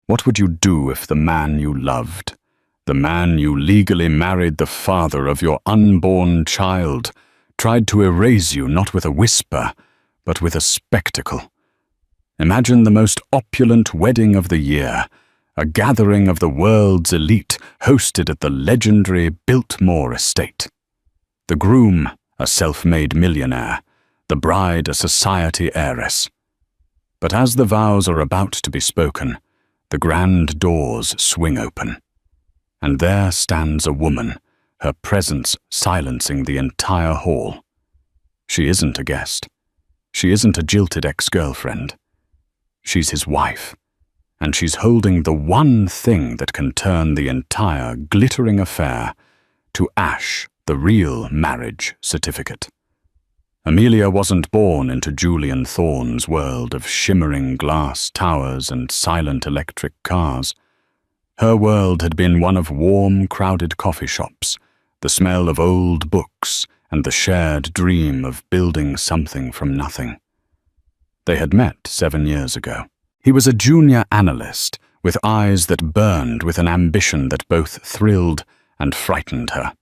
What would you do if the man you loved, the man you legally married the father of your unborn child, tried to erase you not with a whisper, but with a spectacle? Imagine the most opulent wedding of the year, a gathering of the world's elite hosted at the legendary Biltmore estate. The groom, a self-made millionaire, the bride a society heiress. But as the vows are about to be spoken, the grand doors swing open, and there stands a woman, her presence silencing the entire hall. She isn't a guest. She isn't a jilted ex-girlfriend. She's his wife, and she's holding the one thing that can turn the entire glittering affair to ash, the real marriage certificate. Amelia wasn't born into Julian Thorne's world of shimmering glass towers and silent electric cars. Her world had been one of warm, crowded coffee shops, the smell of old books, and the shared dream of building something from nothing. They had met 7 years ago. He was a junior analyst with eyes that burned with an ambition that both thrilled and frightened her.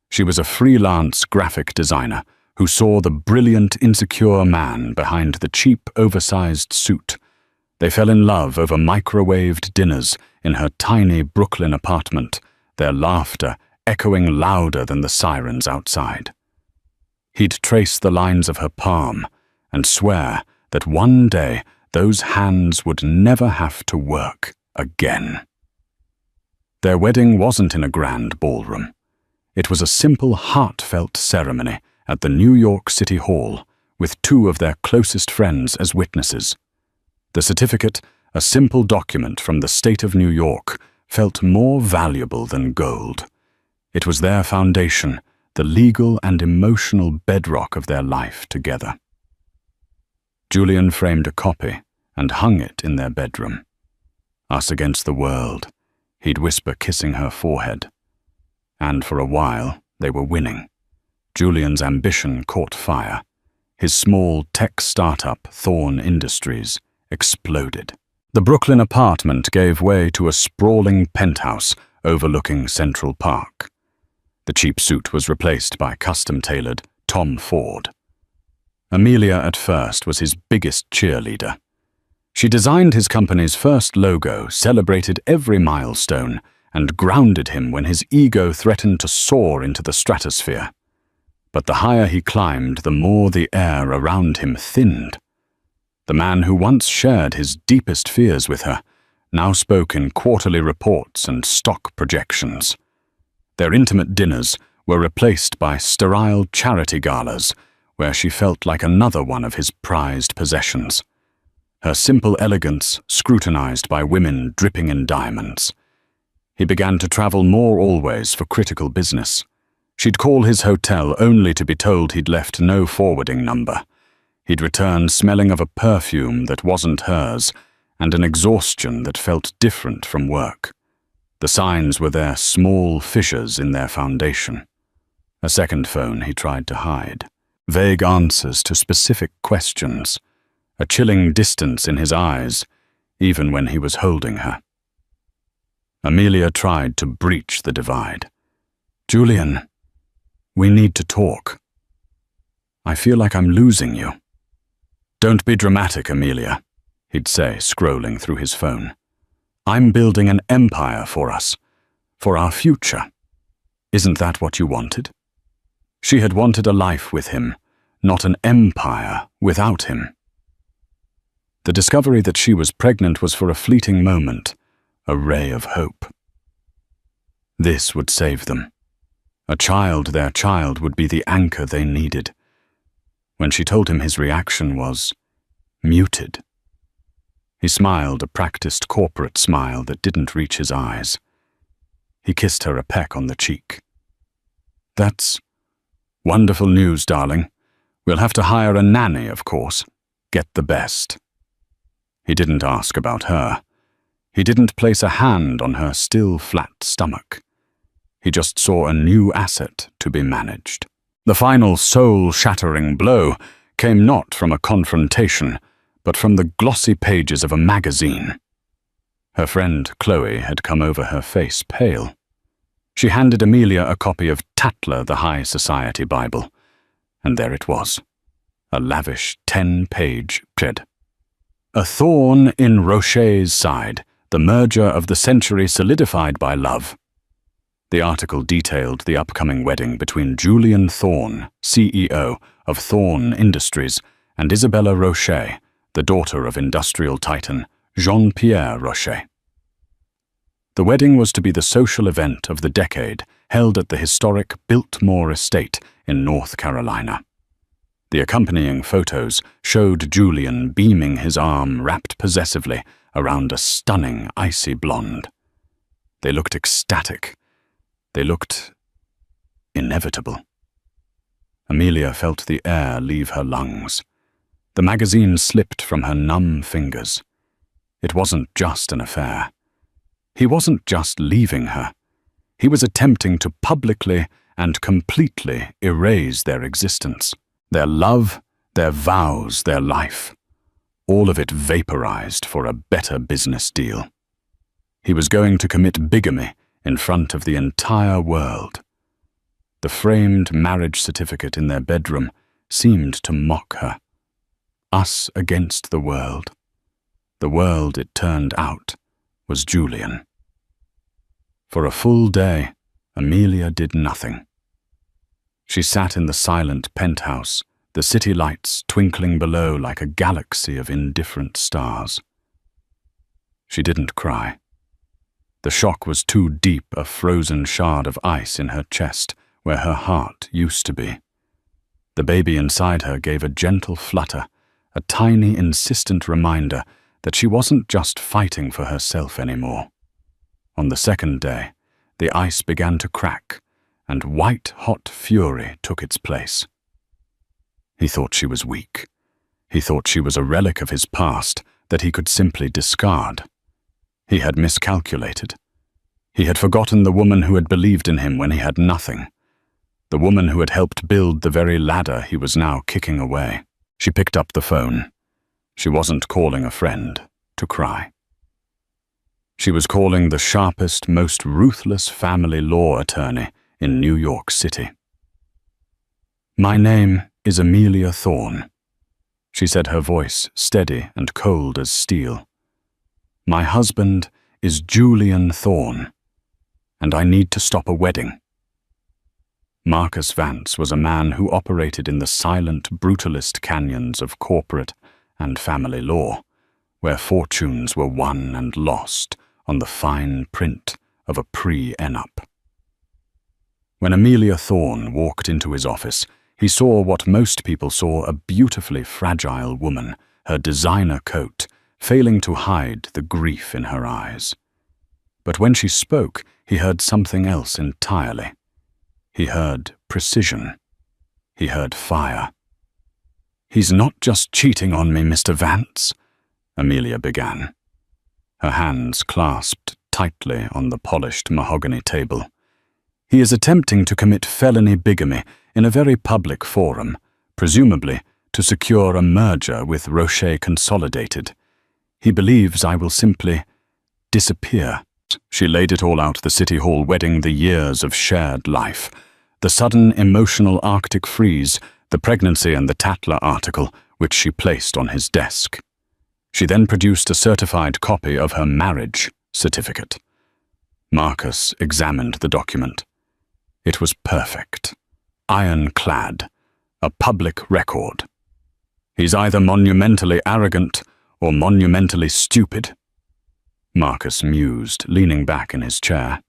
She was a freelance graphic designer who saw the brilliant, insecure man behind the cheap, oversized suit. They fell in love over microwaved dinners in her tiny Brooklyn apartment, their laughter echoing louder than the sirens outside. He'd trace the lines of her palm and swear that one day those hands would never have to work again. Their wedding wasn't in a grand ballroom. It was a simple, heartfelt ceremony at the New York City Hall, with 2 of their closest friends as witnesses. The certificate, a simple document from the state of New York, felt more valuable than gold. It was their foundation, the legal and emotional bedrock of their life together. Julian framed a copy and hung it in their bedroom. Us against the world, he'd whisper, kissing her forehead. And for a while, they were winning. Julian's ambition caught fire. His small tech startup, Thorne Industries, exploded. The Brooklyn apartment gave way to a sprawling penthouse overlooking Central Park. The cheap suit was replaced by custom-tailored Tom Ford. Amelia at first was his biggest cheerleader. She designed his company's first logo, celebrated every milestone, and grounded him when his ego threatened to soar into the stratosphere. But the higher he climbed, the more the air around him thinned. The man who once shared his deepest fears with her now spoke in quarterly reports and stock projections. Their intimate dinners were replaced by sterile charity galas, where she felt like another one of his prized possessions. Her simple elegance scrutinized by women dripping in diamonds. He began to travel more always for critical business. She'd call his hotel only to be told he'd left no forwarding number. He'd return smelling of a perfume that wasn't hers and an exhaustion that felt different from work. The signs were their small fissures in their foundation. A second phone he tried to hide. Vague answers to specific questions. A chilling distance in his eyes, even when he was holding her. Amelia tried to breach the divide. "Julian, we need to talk. I feel like I'm losing you." "Don't be dramatic, Amelia," he'd say, scrolling through his phone. "I'm building an empire for us, for our future. Isn't that what you wanted?" She had wanted a life with him, not an empire without him. The discovery that she was pregnant was for a fleeting moment, a ray of hope. This would save them. A child, their child, would be the anchor they needed. When she told him, his reaction was muted. He smiled, a practiced corporate smile that didn't reach his eyes. He kissed her a peck on the cheek. "That's wonderful news, darling. We'll have to hire a nanny, of course. Get the best." He didn't ask about her. He didn't place a hand on her still flat stomach. He just saw a new asset to be managed. The final soul-shattering blow came not from a confrontation, but from the glossy pages of a magazine. Her friend Chloe had come over, her face pale. She handed Amelia a copy of Tatler, the High Society Bible, and there it was, a lavish 10-page pred. A thorn in Rocher's side, the merger of the century solidified by love. The article detailed the upcoming wedding between Julian Thorne, CEO of Thorne Industries, and Isabella Rocher, the daughter of industrial titan Jean-Pierre Rocher. The wedding was to be the social event of the decade, held at the historic Biltmore Estate in North Carolina. The accompanying photos showed Julian beaming his arm wrapped possessively around a stunning icy blonde. They looked ecstatic. They looked inevitable. Amelia felt the air leave her lungs. The magazine slipped from her numb fingers. It wasn't just an affair. He wasn't just leaving her. He was attempting to publicly and completely erase their existence, their love, their vows, their life. All of it vaporized for a better business deal. He was going to commit bigamy in front of the entire world. The framed marriage certificate in their bedroom seemed to mock her. Us against the world. The world, it turned out, was Julian. For a full day, Amelia did nothing. She sat in the silent penthouse, the city lights twinkling below like a galaxy of indifferent stars. She didn't cry. The shock was too deep, a frozen shard of ice in her chest where her heart used to be. The baby inside her gave a gentle flutter, a tiny, insistent reminder that she wasn't just fighting for herself anymore. On the second day, the ice began to crack, and white-hot fury took its place. He thought she was weak. He thought she was a relic of his past that he could simply discard. He had miscalculated. He had forgotten the woman who had believed in him when he had nothing, the woman who had helped build the very ladder he was now kicking away. She picked up the phone. She wasn't calling a friend to cry. She was calling the sharpest, most ruthless family law attorney in New York City. "My name is Amelia Thorne," she said, her voice steady and cold as steel. "My husband is Julian Thorne, and I need to stop a wedding." Marcus Vance was a man who operated in the silent, brutalist canyons of corporate and family law, where fortunes were won and lost on the fine print of a prenup. When Amelia Thorne walked into his office, he saw what most people saw: a beautifully fragile woman, her designer coat failing to hide the grief in her eyes. But when she spoke, he heard something else entirely. He heard precision. He heard fire. "He's not just cheating on me, Mr. Vance," Amelia began. Her hands clasped tightly on the polished mahogany table. "He is attempting to commit felony bigamy in a very public forum, presumably to secure a merger with Rocher Consolidated. He believes I will simply disappear." She laid it all out: the City Hall wedding, the years of shared life, the sudden emotional Arctic freeze, the pregnancy, and the Tatler article, which she placed on his desk. She then produced a certified copy of her marriage certificate. Marcus examined the document. It was perfect, ironclad, a public record. "He's either monumentally arrogant or monumentally stupid," Marcus mused, leaning back in his chair.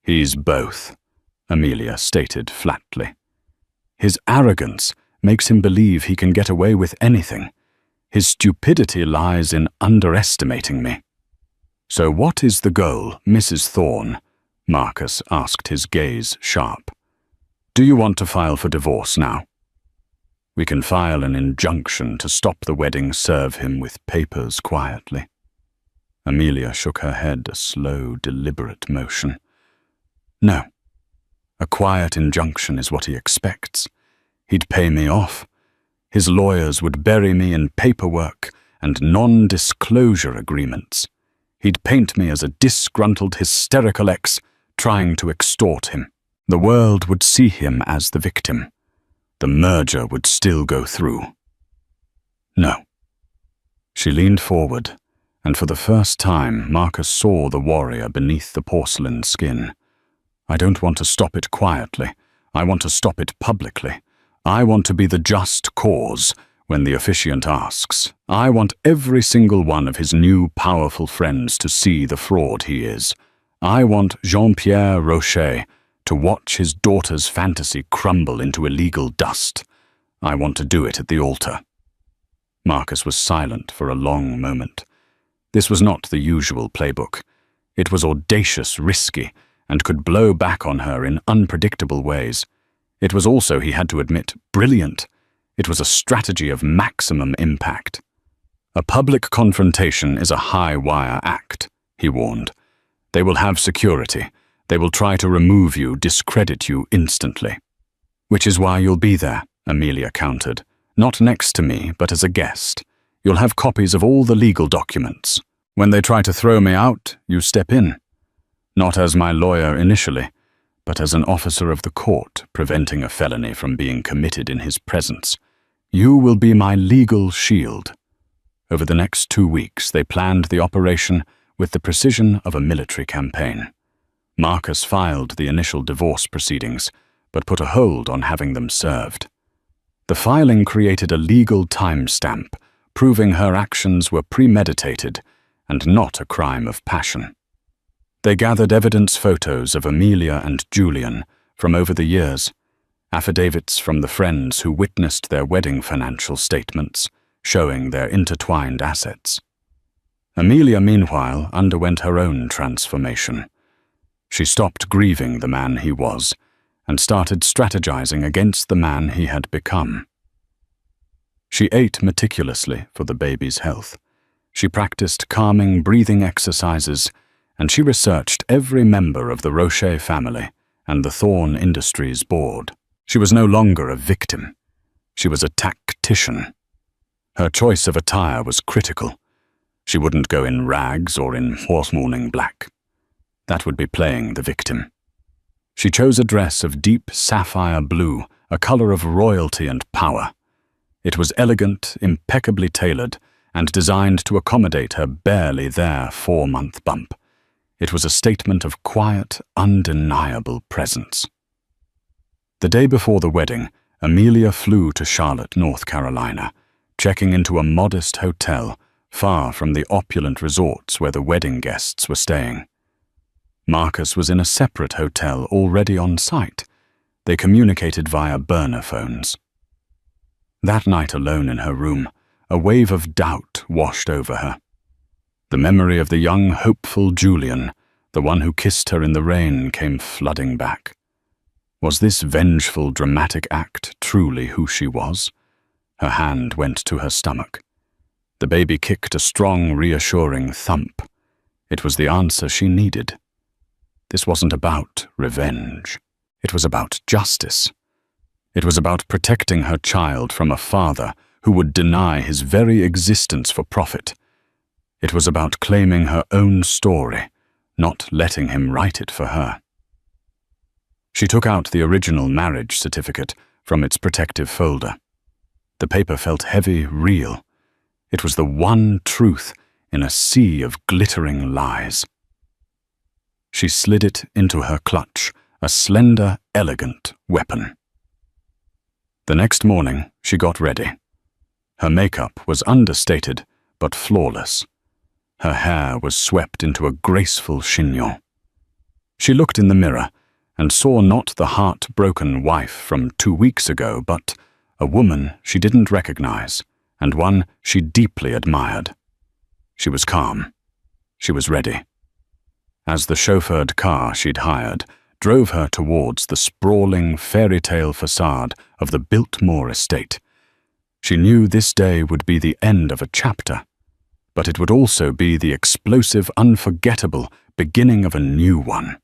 "He's both," Amelia stated flatly. "His arrogance makes him believe he can get away with anything. His stupidity lies in underestimating me." "So what is the goal, Mrs. Thorne?" Marcus asked, his gaze sharp. "Do you want to file for divorce now? We can file an injunction to stop the wedding, serve him with papers quietly." Amelia shook her head, a slow, deliberate motion. "No. A quiet injunction is what he expects. He'd pay me off. His lawyers would bury me in paperwork and non-disclosure agreements. He'd paint me as a disgruntled, hysterical ex trying to extort him. The world would see him as the victim. The merger would still go through. No. She leaned forward, and for the first time Marcus saw the warrior beneath the porcelain skin. I don't want to stop it quietly. I want to stop it publicly. I want to be the just cause when the officiant asks. I want every single one of his new powerful friends to see the fraud he is. I want Jean-Pierre Rocher to watch his daughter's fantasy crumble into illegal dust. I want to do it at the altar. Marcus was silent for a long moment. This was not the usual playbook. It was audacious, risky, and could blow back on her in unpredictable ways. It was also, he had to admit, brilliant. It was a strategy of maximum impact. A public confrontation is a high-wire act, he warned. They will have security. They will try to remove you, discredit you instantly. Which is why you'll be there, Amelia countered. Not next to me, but as a guest. You'll have copies of all the legal documents. When they try to throw me out, you step in. Not as my lawyer initially, but as an officer of the court, preventing a felony from being committed in his presence. You will be my legal shield. Over the next 2 weeks, they planned the operation with the precision of a military campaign. Marcus filed the initial divorce proceedings, but put a hold on having them served. The filing created a legal timestamp, proving her actions were premeditated and not a crime of passion. They gathered evidence photos of Amelia and Julian from over the years, affidavits from the friends who witnessed their wedding financial statements, showing their intertwined assets. Amelia, meanwhile, underwent her own transformation. She stopped grieving the man he was and started strategizing against the man he had become. She ate meticulously for the baby's health. She practiced calming breathing exercises, and she researched every member of the Rocher family and the Thorne Industries board. She was no longer a victim. She was a tactician. Her choice of attire was critical. She wouldn't go in rags or in horse-mourning black. That would be playing the victim. She chose a dress of deep sapphire blue, a color of royalty and power. It was elegant, impeccably tailored, and designed to accommodate her barely there 4-month bump. It was a statement of quiet, undeniable presence. The day before the wedding, Amelia flew to Charlotte, North Carolina, checking into a modest hotel far from the opulent resorts where the wedding guests were staying. Marcus was in a separate hotel already on site. They communicated via burner phones. That night alone in her room, a wave of doubt washed over her. The memory of the young, hopeful Julian, the one who kissed her in the rain, came flooding back. Was this vengeful, dramatic act truly who she was? Her hand went to her stomach. The baby kicked a strong, reassuring thump. It was the answer she needed. This wasn't about revenge. It was about justice. It was about protecting her child from a father who would deny his very existence for profit. It was about claiming her own story, not letting him write it for her. She took out the original marriage certificate from its protective folder. The paper felt heavy, real. It was the one truth in a sea of glittering lies. She slid it into her clutch, a slender, elegant weapon. The next morning, she got ready. Her makeup was understated, but flawless. Her hair was swept into a graceful chignon. She looked in the mirror and saw not the heart-broken wife from 2 weeks ago, but a woman she didn't recognize, and one she deeply admired. She was calm. She was ready. As the chauffeured car she'd hired drove her towards the sprawling fairy-tale facade of the Biltmore estate, she knew this day would be the end of a chapter, but it would also be the explosive, unforgettable beginning of a new one.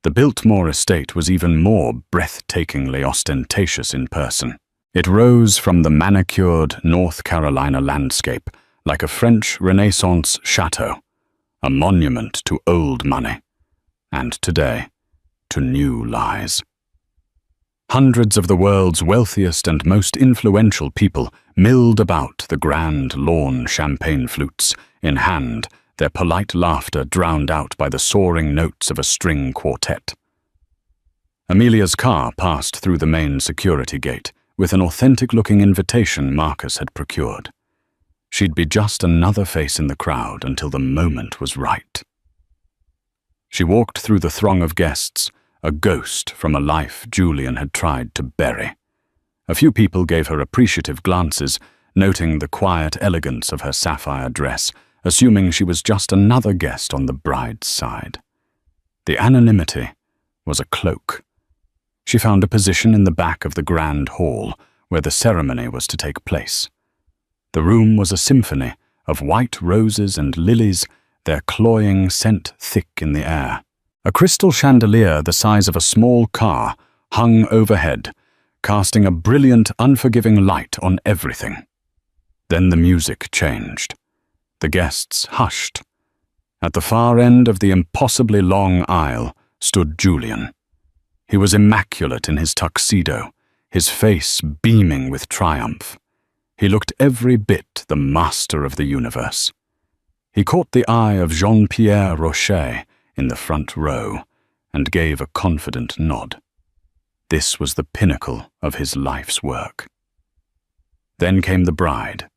The Biltmore estate was even more breathtakingly ostentatious in person. It rose from the manicured North Carolina landscape like a French Renaissance chateau, a monument to old money, and today, to new lies. Hundreds of the world's wealthiest and most influential people milled about the grand lawn champagne flutes in hand, their polite laughter drowned out by the soaring notes of a string quartet. Amelia's car passed through the main security gate with an authentic-looking invitation Marcus had procured. She'd be just another face in the crowd until the moment was right. She walked through the throng of guests, a ghost from a life Julian had tried to bury. A few people gave her appreciative glances, noting the quiet elegance of her sapphire dress, assuming she was just another guest on the bride's side. The anonymity was a cloak. She found a position in the back of the grand hall, where the ceremony was to take place. The room was a symphony of white roses and lilies, their cloying scent thick in the air. A crystal chandelier the size of a small car hung overhead, casting a brilliant, unforgiving light on everything. Then the music changed. The guests hushed. At the far end of the impossibly long aisle stood Julian. He was immaculate in his tuxedo, his face beaming with triumph. He looked every bit the master of the universe. He caught the eye of Jean-Pierre Rocher in the front row and gave a confident nod. This was the pinnacle of his life's work. Then came the bride.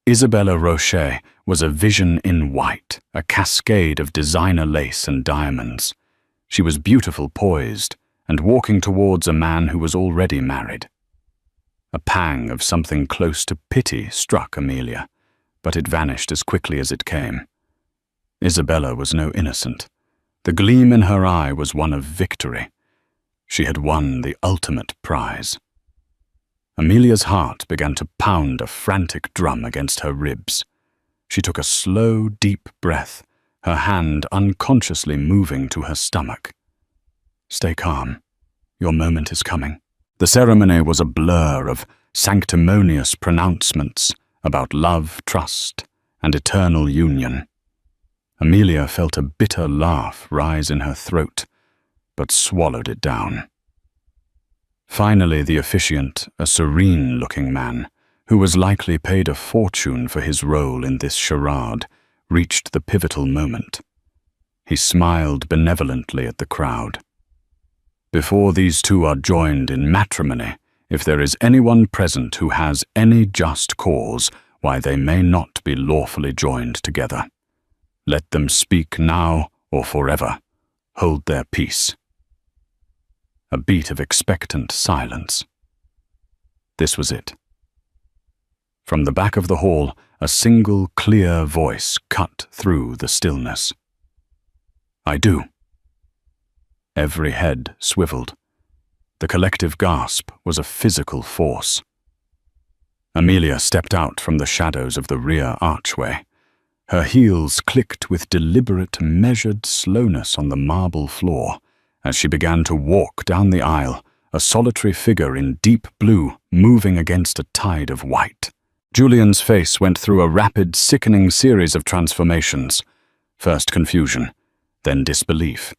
Isabella Rocher was a vision in white, a cascade of designer lace and diamonds. She was beautiful poised and walking towards a man who was already married. A pang of something close to pity struck Amelia, but it vanished as quickly as it came. Isabella was no innocent. The gleam in her eye was one of victory. She had won the ultimate prize. Amelia's heart began to pound a frantic drum against her ribs. She took a slow, deep breath, her hand unconsciously moving to her stomach. "Stay calm. Your moment is coming." The ceremony was a blur of sanctimonious pronouncements about love, trust, and eternal union. Amelia felt a bitter laugh rise in her throat, but swallowed it down. Finally, the officiant, a serene-looking man, who was likely paid a fortune for his role in this charade, reached the pivotal moment. He smiled benevolently at the crowd. "Before these two are joined in matrimony, if there is anyone present who has any just cause why they may not be lawfully joined together, let them speak now or forever. Hold their peace." A beat of expectant silence. This was it. From the back of the hall, a single clear voice cut through the stillness. "I do." Every head swiveled. The collective gasp was a physical force. Amelia stepped out from the shadows of the rear archway. Her heels clicked with deliberate, measured slowness on the marble floor as she began to walk down the aisle, a solitary figure in deep blue moving against a tide of white. Julian's face went through a rapid, sickening series of transformations. First confusion, then disbelief.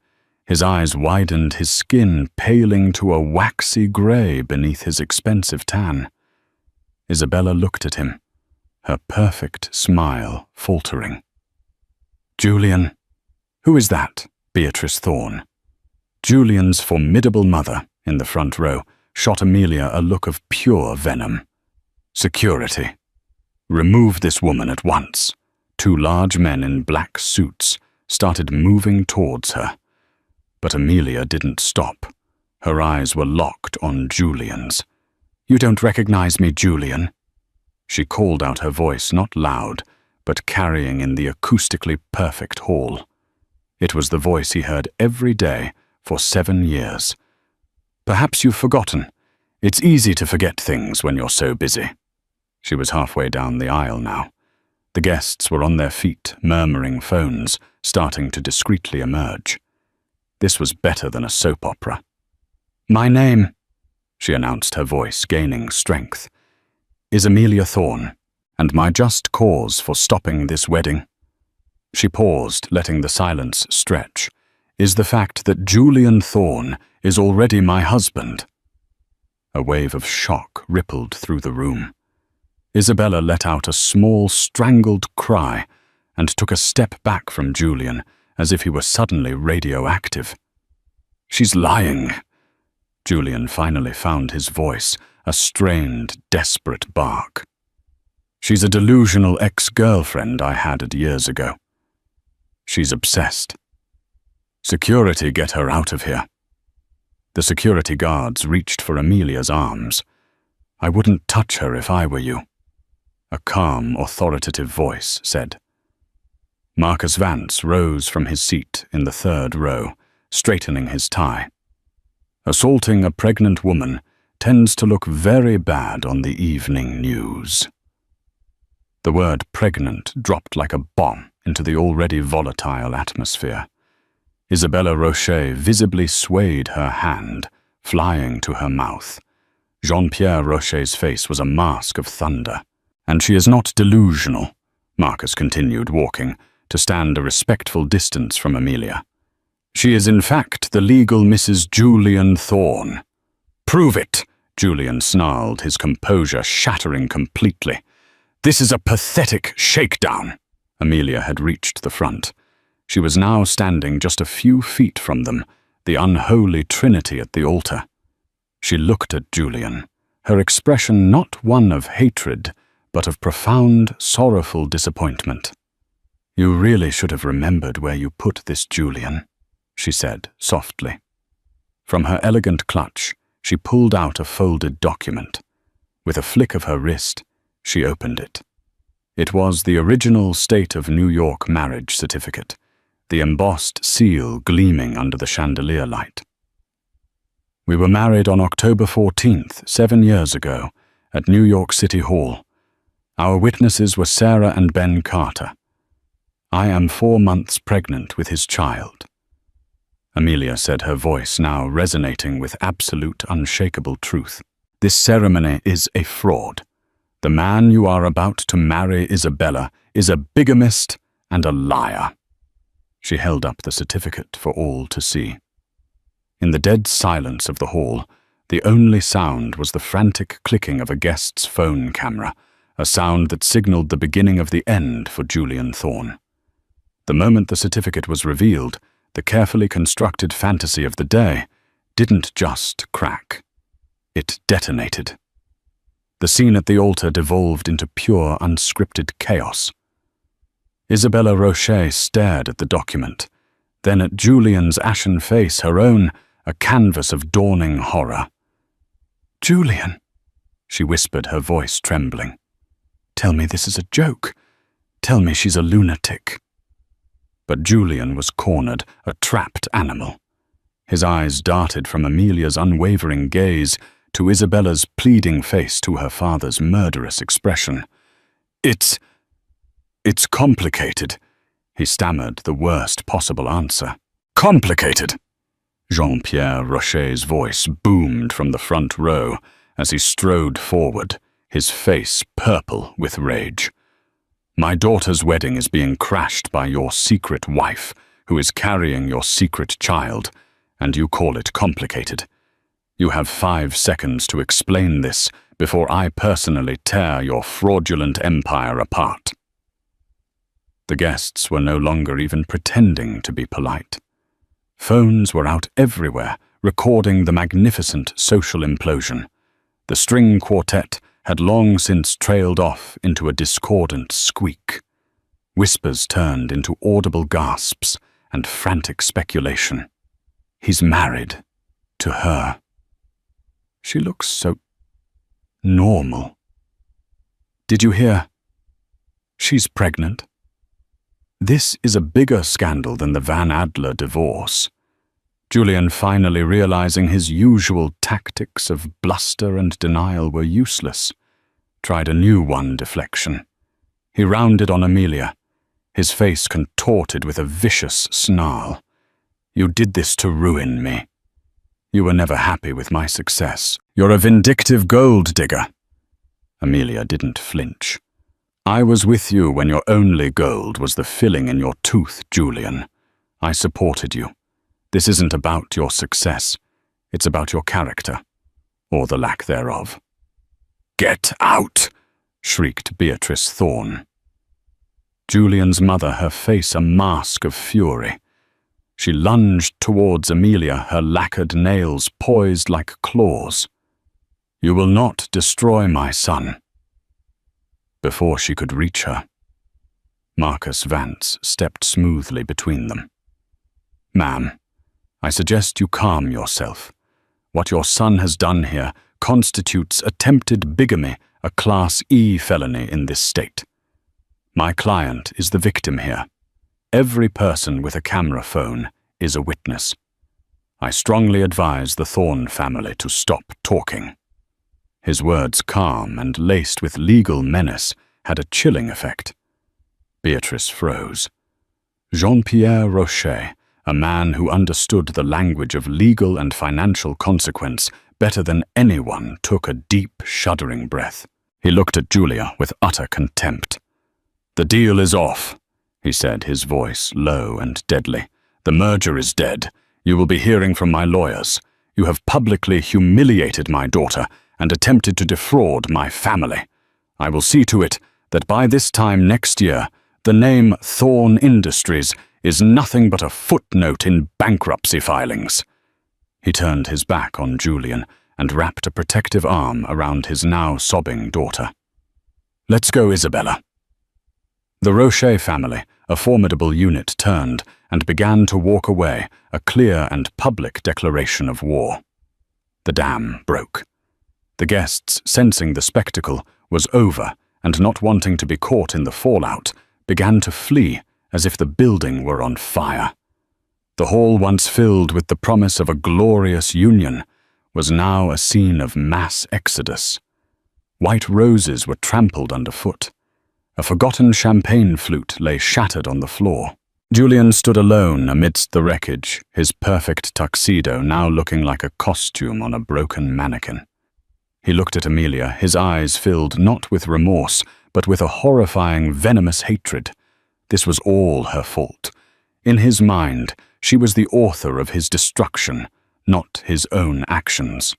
His eyes widened, his skin paling to a waxy grey beneath his expensive tan. Isabella looked at him, her perfect smile faltering. "Julian." "Who is that?" Beatrice Thorne. Julian's formidable mother, in the front row, shot Amelia a look of pure venom. "Security. Remove this woman at once." Two large men in black suits started moving towards her. But Amelia didn't stop. Her eyes were locked on Julian's. "You don't recognize me, Julian?" She called out, her voice not loud, but carrying in the acoustically perfect hall. It was the voice he heard every day for 7 years. "Perhaps you've forgotten. It's easy to forget things when you're so busy." She was halfway down the aisle now. The guests were on their feet, murmuring phones, starting to discreetly emerge. This was better than a soap opera. "My name," she announced, her voice gaining strength, "is Amelia Thorne, and my just cause for stopping this wedding." She paused, letting the silence stretch, "is the fact that Julian Thorne is already my husband." A wave of shock rippled through the room. Isabella let out a small, strangled cry and took a step back from Julian, as if he were suddenly radioactive. "She's lying." Julian finally found his voice, a strained, desperate bark. "She's a delusional ex-girlfriend I had years ago. She's obsessed. Security, get her out of here." The security guards reached for Amelia's arms. "I wouldn't touch her if I were you," a calm, authoritative voice said. Marcus Vance rose from his seat in the third row, straightening his tie. "Assaulting a pregnant woman tends to look very bad on the evening news." The word pregnant dropped like a bomb into the already volatile atmosphere. Isabella Rocher visibly swayed her hand, flying to her mouth. Jean-Pierre Rocher's face was a mask of thunder. "And she is not delusional," Marcus continued, walking, to stand a respectful distance from Amelia. "She is in fact the legal Mrs. Julian Thorne." "Prove it," Julian snarled, his composure shattering completely. "This is a pathetic shakedown." Amelia had reached the front. She was now standing just a few feet from them, the unholy trinity at the altar. She looked at Julian, her expression not one of hatred, but of profound, sorrowful disappointment. "You really should have remembered where you put this, Julian," she said softly. From her elegant clutch, she pulled out a folded document. With a flick of her wrist, she opened it. It was the original State of New York marriage certificate, the embossed seal gleaming under the chandelier light. "We were married on October 14th, 7 years ago, at New York City Hall. Our witnesses were Sarah and Ben Carter. I am 4 months pregnant with his child." Amelia said, her voice now resonating with absolute, unshakable truth. "This ceremony is a fraud. The man you are about to marry, Isabella, is a bigamist and a liar." She held up the certificate for all to see. In the dead silence of the hall, the only sound was the frantic clicking of a guest's phone camera, a sound that signaled the beginning of the end for Julian Thorne. The moment the certificate was revealed, the carefully constructed fantasy of the day didn't just crack. It detonated. The scene at the altar devolved into pure, unscripted chaos. Isabella Rocher stared at the document, then at Julian's ashen face, her own a canvas of dawning horror. "Julian," she whispered, her voice trembling. "Tell me this is a joke. Tell me she's a lunatic." But Julian was cornered, a trapped animal. His eyes darted from Amelia's unwavering gaze to Isabella's pleading face to her father's murderous expression. It's complicated," he stammered the worst possible answer. "Complicated!" Jean-Pierre Rocher's voice boomed from the front row as he strode forward, his face purple with rage. "My daughter's wedding is being crashed by your secret wife, who is carrying your secret child, and you call it complicated. You have 5 seconds to explain this before I personally tear your fraudulent empire apart." The guests were no longer even pretending to be polite. Phones were out everywhere, recording the magnificent social implosion. The string quartet had long since trailed off into a discordant squeak. Whispers turned into audible gasps and frantic speculation. "He's married to her. She looks so normal. Did you hear? She's pregnant. This is a bigger scandal than the Van Adler divorce." Julian, finally realizing his usual tactics of bluster and denial were useless, tried a new deflection. He rounded on Amelia, his face contorted with a vicious snarl. "You did this to ruin me. You were never happy with my success. You're a vindictive gold digger." Amelia didn't flinch. I was with you when your only gold was the filling in your tooth, Julian. I supported you. This isn't about your success. It's about your character, or the lack thereof." "Get out!" shrieked Beatrice Thorne. Julian's mother, her face a mask of fury. She lunged towards Amelia, her lacquered nails poised like claws. "You will not destroy my son." Before she could reach her, Marcus Vance stepped smoothly between them. "Ma'am, I suggest you calm yourself. What your son has done here constitutes attempted bigamy, a Class E felony in this state. My client is the victim here. Every person with a camera phone is a witness. I strongly advise the Thorne family to stop talking." His words, calm and laced with legal menace, had a chilling effect. Beatrice froze. Jean-Pierre Rocher, a man who understood the language of legal and financial consequence better than anyone, took a deep, shuddering breath. He looked at Julia with utter contempt. "The deal is off," he said, his voice low and deadly. "The merger is dead. You will be hearing from my lawyers. You have publicly humiliated my daughter and attempted to defraud my family. I will see to it that by this time next year, the name Thorne Industries is nothing but a footnote in bankruptcy filings." He turned his back on Julian and wrapped a protective arm around his now sobbing daughter. "Let's go, Isabella." The Rocher family, a formidable unit, turned and began to walk away, a clear and public declaration of war. The dam broke. The guests, sensing the spectacle was over and not wanting to be caught in the fallout, began to flee as if the building were on fire. The hall, once filled with the promise of a glorious union, was now a scene of mass exodus. White roses were trampled underfoot. A forgotten champagne flute lay shattered on the floor. Julian stood alone amidst the wreckage, his perfect tuxedo now looking like a costume on a broken mannequin. He looked at Amelia, his eyes filled not with remorse, but with a horrifying, venomous hatred. This was all her fault. In his mind, she was the author of his destruction, not his own actions.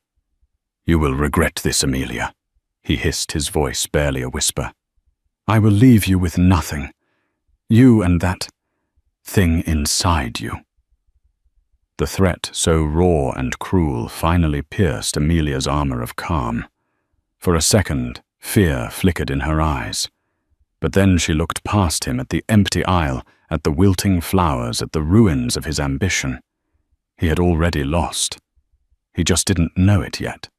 "You will regret this, Amelia," he hissed, his voice barely a whisper. "I will leave you with nothing. You and that thing inside you." The threat, so raw and cruel, finally pierced Amelia's armor of calm. For a second, fear flickered in her eyes. But then she looked past him at the empty aisle, at the wilting flowers, at the ruins of his ambition. He had already lost. He just didn't know it yet.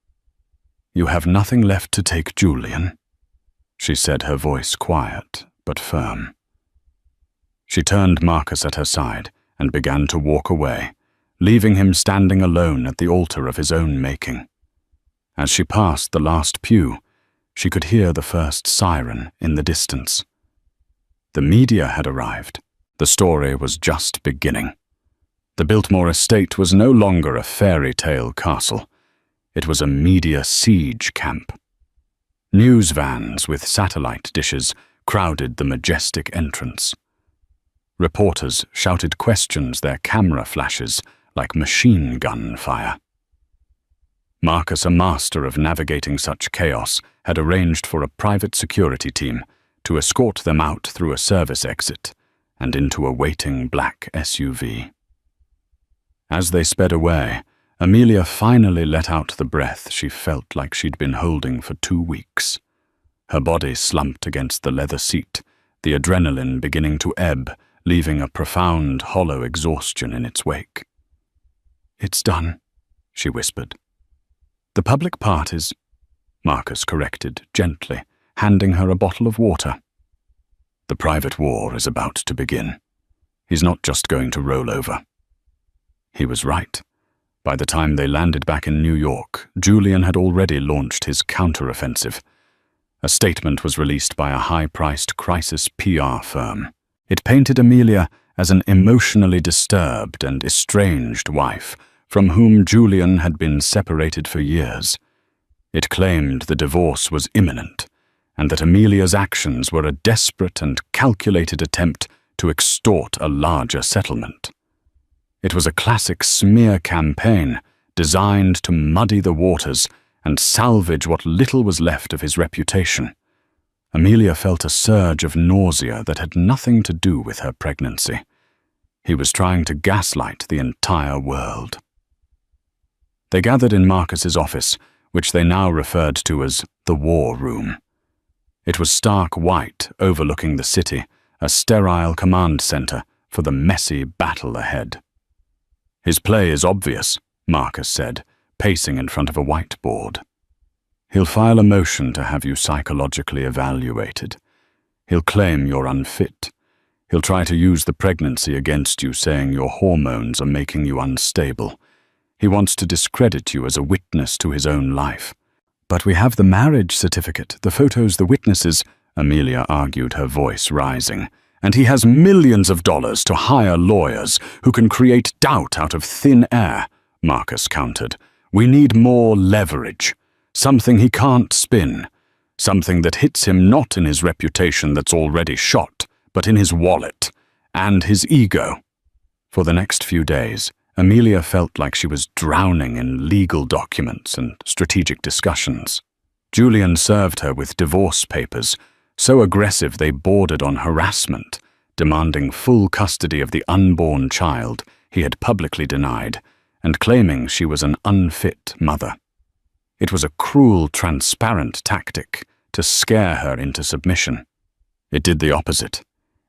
"You have nothing left to take, Julian," she said, her voice quiet but firm. She turned Marcus at her side and began to walk away, leaving him standing alone at the altar of his own making. As she passed the last pew, she could hear the first siren in the distance. The media had arrived. The story was just beginning. The Biltmore estate was no longer a fairy tale castle. It was a media siege camp. News vans with satellite dishes crowded the majestic entrance. Reporters shouted questions, their camera flashes like machine gun fire. Marcus, a master of navigating such chaos, had arranged for a private security team to escort them out through a service exit and into a waiting black SUV. As they sped away, Amelia finally let out the breath she felt like she'd been holding for 2 weeks. Her body slumped against the leather seat, the adrenaline beginning to ebb, leaving a profound, hollow exhaustion in its wake. "It's done," she whispered. "The public part is," Marcus corrected gently, handing her a bottle of water. "The private war is about to begin. He's not just going to roll over." He was right. By the time they landed back in New York, Julian had already launched his counteroffensive. A statement was released by a high-priced crisis PR firm. It painted Amelia as an emotionally disturbed and estranged wife from whom Julian had been separated for years. It claimed the divorce was imminent, and that Amelia's actions were a desperate and calculated attempt to extort a larger settlement. It was a classic smear campaign designed to muddy the waters and salvage what little was left of his reputation. Amelia felt a surge of nausea that had nothing to do with her pregnancy. He was trying to gaslight the entire world. They gathered in Marcus's office, which they now referred to as the War Room. It was stark white, overlooking the city, a sterile command center for the messy battle ahead. "His play is obvious," Marcus said, pacing in front of a whiteboard. "He'll file a motion to have you psychologically evaluated. He'll claim you're unfit. He'll try to use the pregnancy against you, saying your hormones are making you unstable. He wants to discredit you as a witness to his own life." "But we have the marriage certificate, the photos, the witnesses," Amelia argued, her voice rising. "And he has millions of dollars to hire lawyers who can create doubt out of thin air," Marcus countered. "We need more leverage, something he can't spin, something that hits him not in his reputation that's already shot, but in his wallet and his ego." For the next few days, Amelia felt like she was drowning in legal documents and strategic discussions. Julian served her with divorce papers, so aggressive they bordered on harassment, demanding full custody of the unborn child he had publicly denied, and claiming she was an unfit mother. It was a cruel, transparent tactic to scare her into submission. It did the opposite.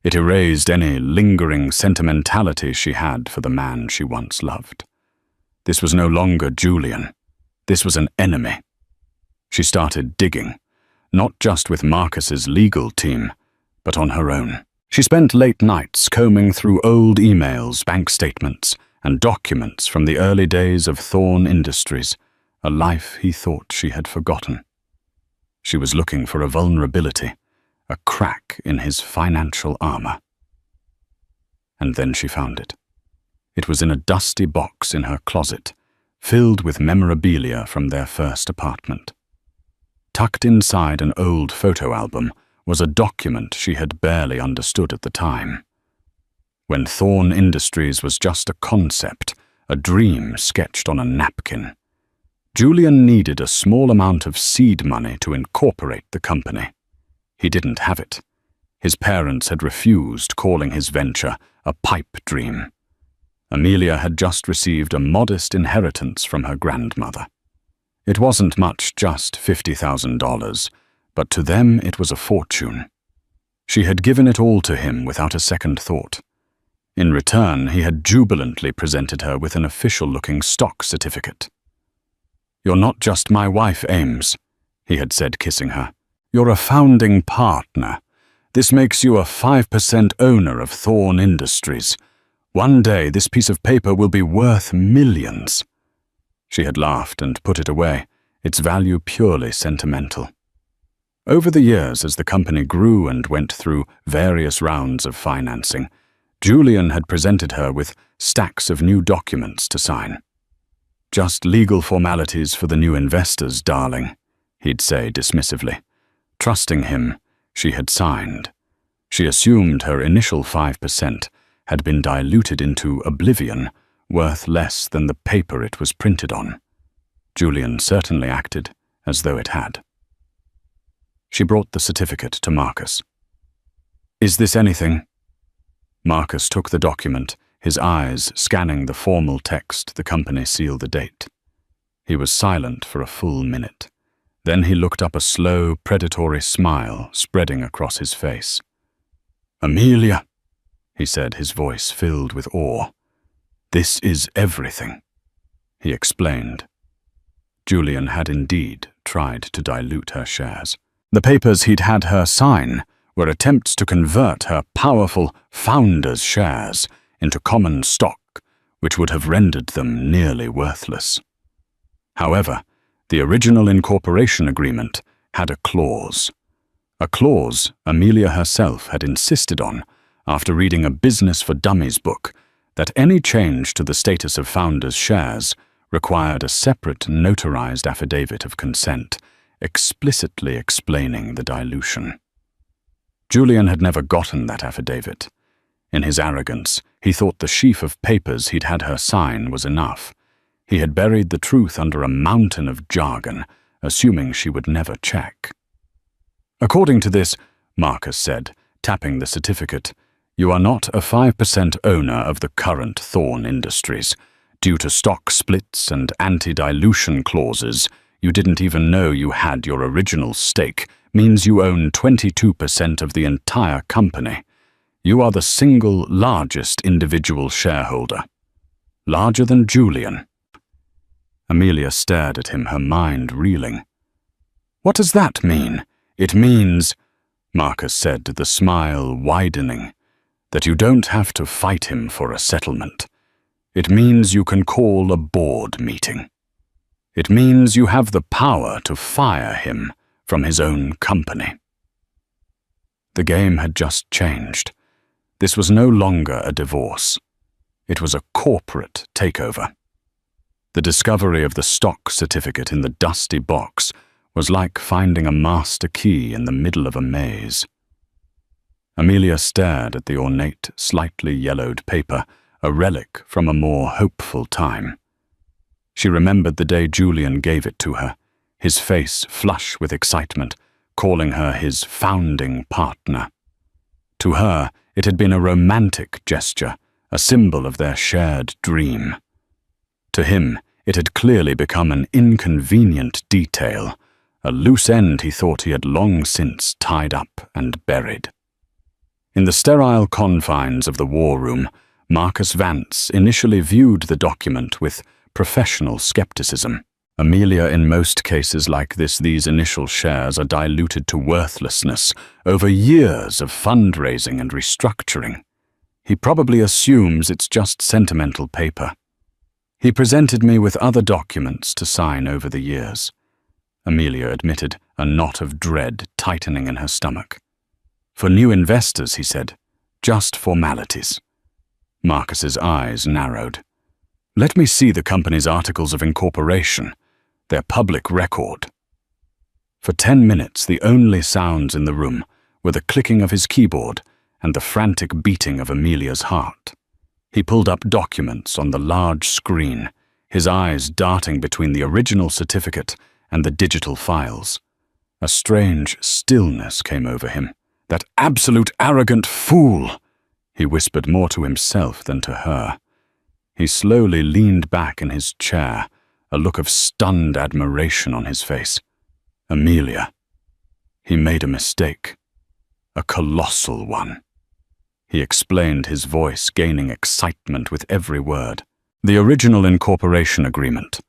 It erased any lingering sentimentality she had for the man she once loved. This was no longer Julian. This was an enemy. She started digging, not just with Marcus's legal team, but on her own. She spent late nights combing through old emails, bank statements, and documents from the early days of Thorn Industries, a life he thought she had forgotten. She was looking for a vulnerability, a crack in his financial armor. And then she found it. It was in a dusty box in her closet, filled with memorabilia from their first apartment. Tucked inside an old photo album was a document she had barely understood at the time. When Thorn Industries was just a concept, a dream sketched on a napkin, Julian needed a small amount of seed money to incorporate the company. He didn't have it. His parents had refused, calling his venture a pipe dream. Amelia had just received a modest inheritance from her grandmother. It wasn't much, just $50,000, but to them it was a fortune. She had given it all to him without a second thought. In return, he had jubilantly presented her with an official-looking stock certificate. "You're not just my wife, Ames," he had said, kissing her. "You're a founding partner. This makes you a 5% owner of Thorn Industries. One day this piece of paper will be worth millions." She had laughed and put it away, its value purely sentimental. Over the years, as the company grew and went through various rounds of financing, Julian had presented her with stacks of new documents to sign. "Just legal formalities for the new investors, darling," he'd say dismissively. Trusting him, she had signed. She assumed her initial 5% had been diluted into oblivion, worth less than the paper it was printed on. Julian certainly acted as though it had. She brought the certificate to Marcus. "Is this anything?" Marcus took the document, his eyes scanning the formal text the company sealed the date. He was silent for a full minute. Then he looked up, a slow, predatory smile spreading across his face. "Amelia," he said, his voice filled with awe. "This is everything," he explained. Julian had indeed tried to dilute her shares. The papers he'd had her sign were attempts to convert her powerful founder's shares into common stock, which would have rendered them nearly worthless. However, the original incorporation agreement had a clause Amelia herself had insisted on after reading a Business for Dummies book, that any change to the status of founders' shares required a separate notarized affidavit of consent, explicitly explaining the dilution. Julian had never gotten that affidavit. In his arrogance, he thought the sheaf of papers he'd had her sign was enough. He had buried the truth under a mountain of jargon, assuming she would never check. "According to this," Marcus said, tapping the certificate, "you are not a 5% owner of the current Thorn Industries. Due to stock splits and anti-dilution clauses, you didn't even know you had your original stake, means you own 22% of the entire company. You are the single largest individual shareholder. Larger than Julian." Amelia stared at him, her mind reeling. "What does that mean?" "It means," Marcus said, the smile widening, "that you don't have to fight him for a settlement. It means you can call a board meeting. It means you have the power to fire him from his own company." The game had just changed. This was no longer a divorce. It was a corporate takeover. The discovery of the stock certificate in the dusty box was like finding a master key in the middle of a maze. Amelia stared at the ornate, slightly yellowed paper, a relic from a more hopeful time. She remembered the day Julian gave it to her, his face flush with excitement, calling her his founding partner. To her, it had been a romantic gesture, a symbol of their shared dream. To him, it had clearly become an inconvenient detail, a loose end he thought he had long since tied up and buried. In the sterile confines of the war room, Marcus Vance initially viewed the document with professional skepticism. Amelia, in most cases like this, these initial shares are diluted to worthlessness over years of fundraising and restructuring. He probably assumes it's just sentimental paper. He presented me with other documents to sign over the years. Amelia admitted, a knot of dread tightening in her stomach. "For new investors," he said, "just formalities." Marcus's eyes narrowed. "Let me see the company's articles of incorporation, their public record." For 10 minutes, the only sounds in the room were the clicking of his keyboard and the frantic beating of Amelia's heart. He pulled up documents on the large screen, his eyes darting between the original certificate and the digital files. A strange stillness came over him. "That absolute arrogant fool!" he whispered more to himself than to her. He slowly leaned back in his chair, a look of stunned admiration on his face. "Amelia, he made a mistake. A colossal one." He explained, his voice gaining excitement with every word. "The original incorporation agreement,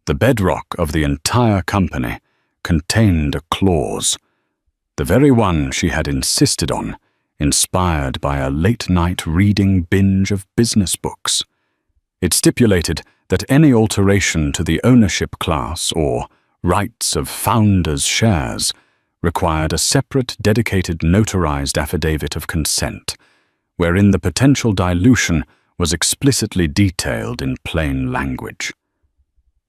the bedrock of the entire company, contained a clause, the very one she had insisted on, inspired by a late-night reading binge of business books. It stipulated that any alteration to the ownership class or rights of founders' shares required a separate, dedicated, notarized affidavit of consent, wherein the potential dilution was explicitly detailed in plain language.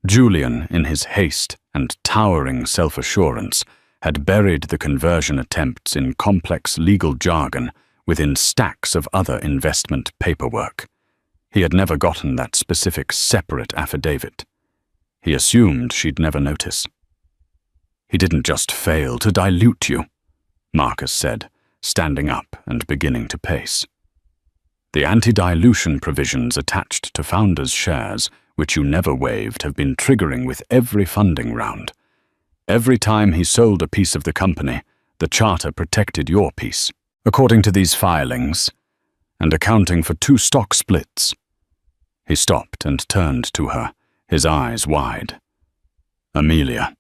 Julian, in his haste and towering self-assurance, had buried the conversion attempts in complex legal jargon within stacks of other investment paperwork. He had never gotten that specific separate affidavit. He assumed she'd never notice. "He didn't just fail to dilute you," Marcus said, standing up and beginning to pace. "The anti-dilution provisions attached to founders' shares, which you never waived, have been triggering with every funding round. Every time he sold a piece of the company, the charter protected your piece. According to these filings, and accounting for 2 stock splits." He stopped and turned to her, his eyes wide. "Amelia,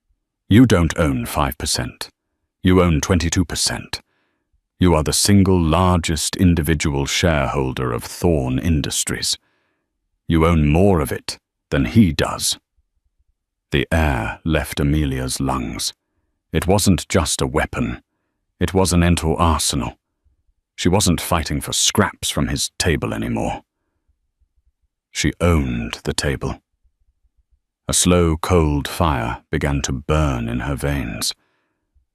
you don't own 5%. You own 22%. You are the single largest individual shareholder of Thorn Industries. You own more of it than he does." The air left Amelia's lungs. It wasn't just a weapon. It was an entire arsenal. She wasn't fighting for scraps from his table anymore. She owned the table. A slow, cold fire began to burn in her veins.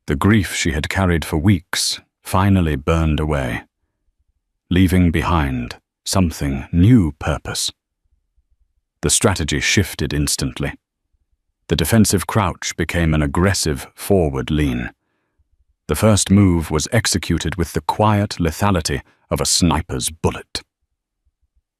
The grief she had carried for weeks finally burned away, leaving behind something new purpose. The strategy shifted instantly. The defensive crouch became an aggressive forward lean. The first move was executed with the quiet lethality of a sniper's bullet.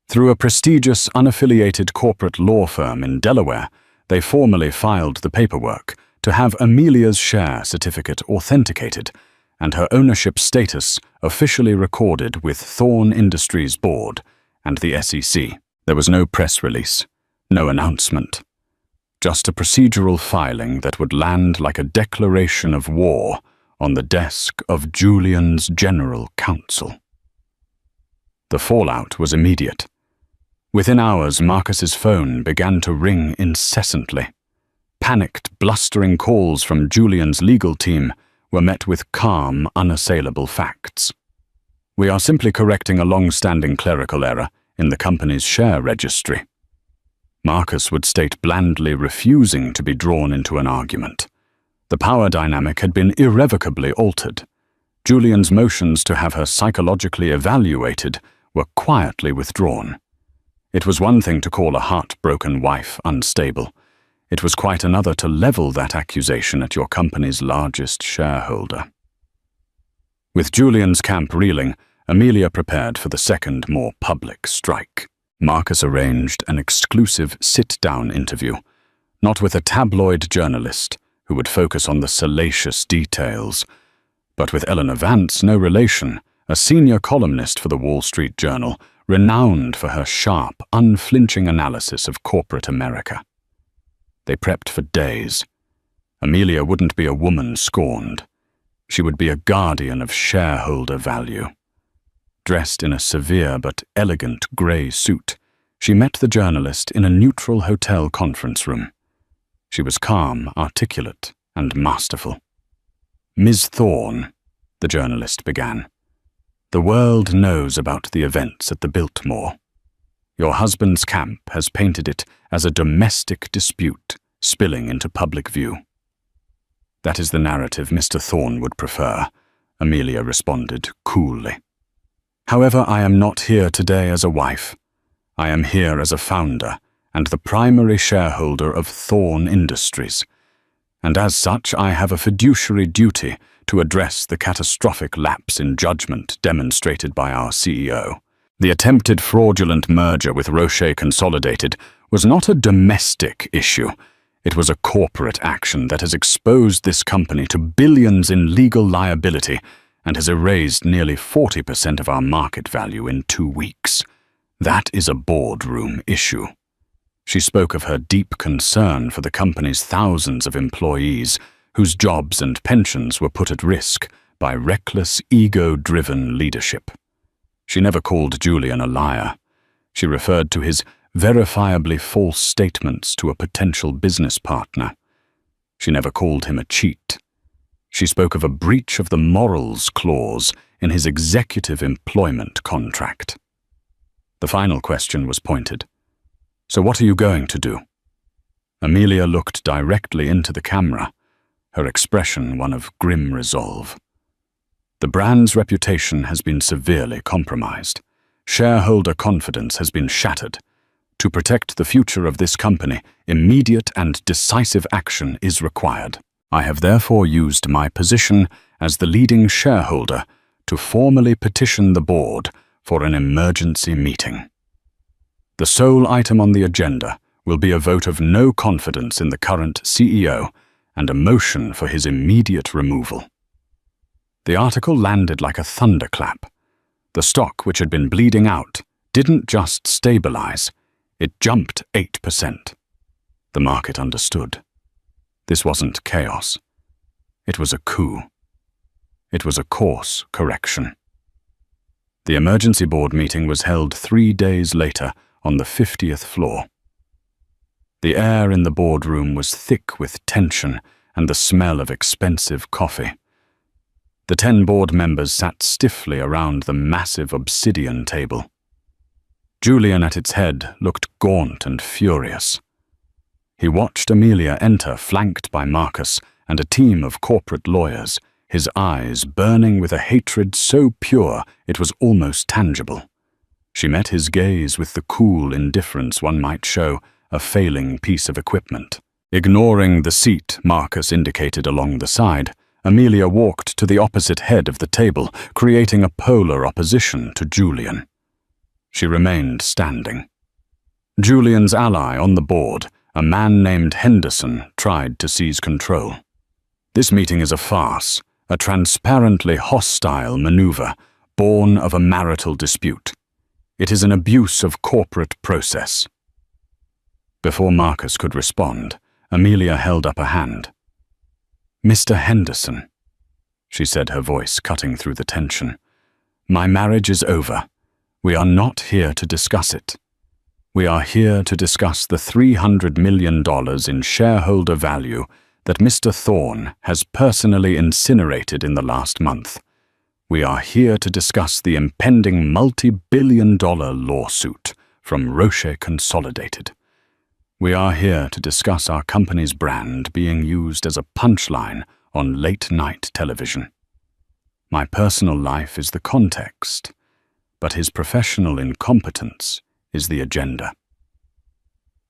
Through a prestigious, unaffiliated corporate law firm in Delaware, they formally filed the paperwork to have Amelia's share certificate authenticated and her ownership status officially recorded with Thorn Industries Board and the SEC. There was no press release, no announcement. Just a procedural filing that would land like a declaration of war on the desk of Julian's general counsel. The fallout was immediate. Within hours, Marcus's phone began to ring incessantly. Panicked, blustering calls from Julian's legal team were met with calm, unassailable facts. "We are simply correcting a long-standing clerical error in the company's share registry." Marcus would state blandly, refusing to be drawn into an argument. The power dynamic had been irrevocably altered. Julian's motions to have her psychologically evaluated were quietly withdrawn. It was one thing to call a heartbroken wife unstable. It was quite another to level that accusation at your company's largest shareholder. With Julian's camp reeling, Amelia prepared for the second, more public strike. Marcus arranged an exclusive sit-down interview, not with a tabloid journalist who would focus on the salacious details, but with Eleanor Vance, no relation, a senior columnist for the Wall Street Journal, renowned for her sharp, unflinching analysis of corporate America. They prepped for days. Amelia wouldn't be a woman scorned. She would be a guardian of shareholder value. Dressed in a severe but elegant grey suit, she met the journalist in a neutral hotel conference room. She was calm, articulate, and masterful. "Ms. Thorne," the journalist began, "the world knows about the events at the Biltmore. Your husband's camp has painted it as a domestic dispute spilling into public view." "That is the narrative Mr. Thorne would prefer," Amelia responded coolly. "However, I am not here today as a wife. I am here as a founder and the primary shareholder of Thorn Industries, and as such I have a fiduciary duty to address the catastrophic lapse in judgment demonstrated by our CEO. The attempted fraudulent merger with Roche Consolidated was not a domestic issue. It was a corporate action that has exposed this company to billions in legal liability and has erased nearly 40% of our market value in 2 weeks. That is a boardroom issue." She spoke of her deep concern for the company's thousands of employees whose jobs and pensions were put at risk by reckless, ego-driven leadership. She never called Julian a liar. She referred to his verifiably false statements to a potential business partner. She never called him a cheat. She spoke of a breach of the morals clause in his executive employment contract. The final question was pointed. "So what are you going to do?" Amelia looked directly into the camera, her expression one of grim resolve. "The brand's reputation has been severely compromised. Shareholder confidence has been shattered. To protect the future of this company, immediate and decisive action is required. I have therefore used my position as the leading shareholder to formally petition the board for an emergency meeting. The sole item on the agenda will be a vote of no confidence in the current CEO and a motion for his immediate removal." The article landed like a thunderclap. The stock, which had been bleeding out, didn't just stabilize, it jumped 8%. The market understood. This wasn't chaos. It was a coup. It was a course correction. The emergency board meeting was held 3 days later on the 50th floor. The air in the boardroom was thick with tension and the smell of expensive coffee. The 10 board members sat stiffly around the massive obsidian table. Julian at its head looked gaunt and furious. He watched Amelia enter, flanked by Marcus and a team of corporate lawyers, his eyes burning with a hatred so pure it was almost tangible. She met his gaze with the cool indifference one might show a failing piece of equipment. Ignoring the seat Marcus indicated along the side, Amelia walked to the opposite head of the table, creating a polar opposition to Julian. She remained standing. Julian's ally on the board, a man named Henderson, tried to seize control. This meeting is a farce, a transparently hostile maneuver born of a marital dispute. It is an abuse of corporate process. Before Marcus could respond, Amelia held up a hand. "Mr. Henderson," she said, her voice cutting through the tension, "my marriage is over. We are not here to discuss it. We are here to discuss the $300 million in shareholder value that Mr. Thorne has personally incinerated in the last month. We are here to discuss the impending multi-billion-dollar lawsuit from Roche Consolidated. We are here to discuss our company's brand being used as a punchline on late-night television. My personal life is the context, but his professional incompetence is the agenda.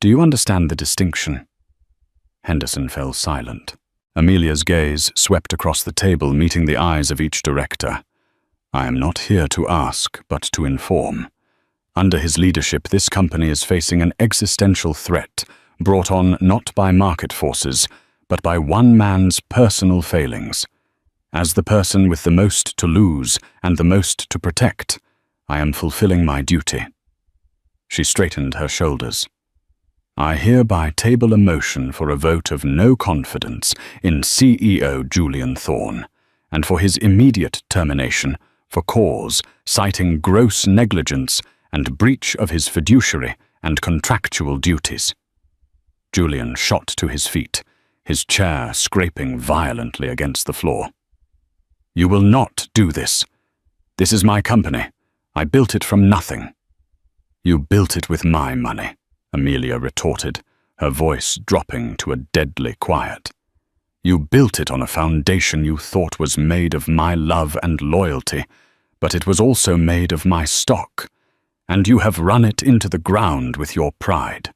Do you understand the distinction?" Henderson fell silent. Amelia's gaze swept across the table, meeting the eyes of each director. "I am not here to ask, but to inform. Under his leadership, this company is facing an existential threat brought on not by market forces, but by one man's personal failings. As the person with the most to lose and the most to protect, I am fulfilling my duty." She straightened her shoulders. "I hereby table a motion for a vote of no confidence in CEO Julian Thorne, and for his immediate termination for cause citing gross negligence and breach of his fiduciary and contractual duties." Julian shot to his feet, his chair scraping violently against the floor. "You will not do this. This is my company. I built it from nothing." "You built it with my money," Amelia retorted, her voice dropping to a deadly quiet. "You built it on a foundation you thought was made of my love and loyalty, but it was also made of my stock, and you have run it into the ground with your pride.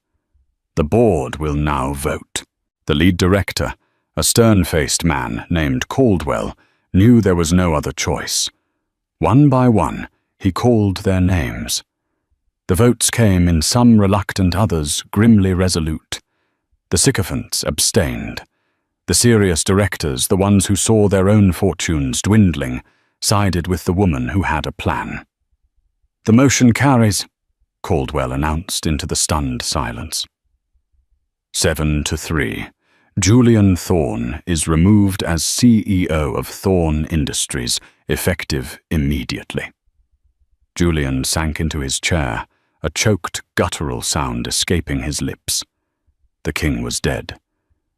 The board will now vote." The lead director, a stern-faced man named Caldwell, knew there was no other choice. One by one, he called their names. The votes came in, some reluctant, others grimly resolute. The sycophants abstained. The serious directors, the ones who saw their own fortunes dwindling, sided with the woman who had a plan. "The motion carries," Caldwell announced into the stunned silence. 7-3. Julian Thorne is removed as CEO of Thorne Industries, effective immediately. Julian sank into his chair, a choked, guttural sound escaping his lips. The king was dead,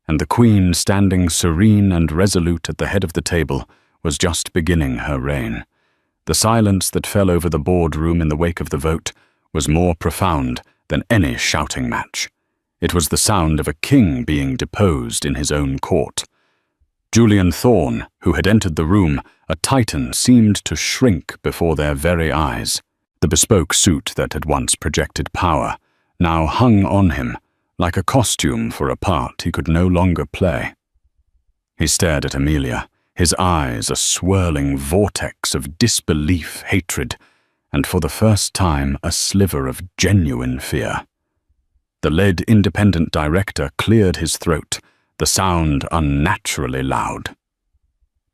and the queen, standing serene and resolute at the head of the table, was just beginning her reign. The silence that fell over the boardroom in the wake of the vote was more profound than any shouting match. It was the sound of a king being deposed in his own court. Julian Thorne, who had entered the room, a titan, seemed to shrink before their very eyes. The bespoke suit that had once projected power now hung on him, like a costume for a part he could no longer play. He stared at Amelia, his eyes a swirling vortex of disbelief, hatred, and for the first time a sliver of genuine fear. The lead independent director cleared his throat, the sound unnaturally loud.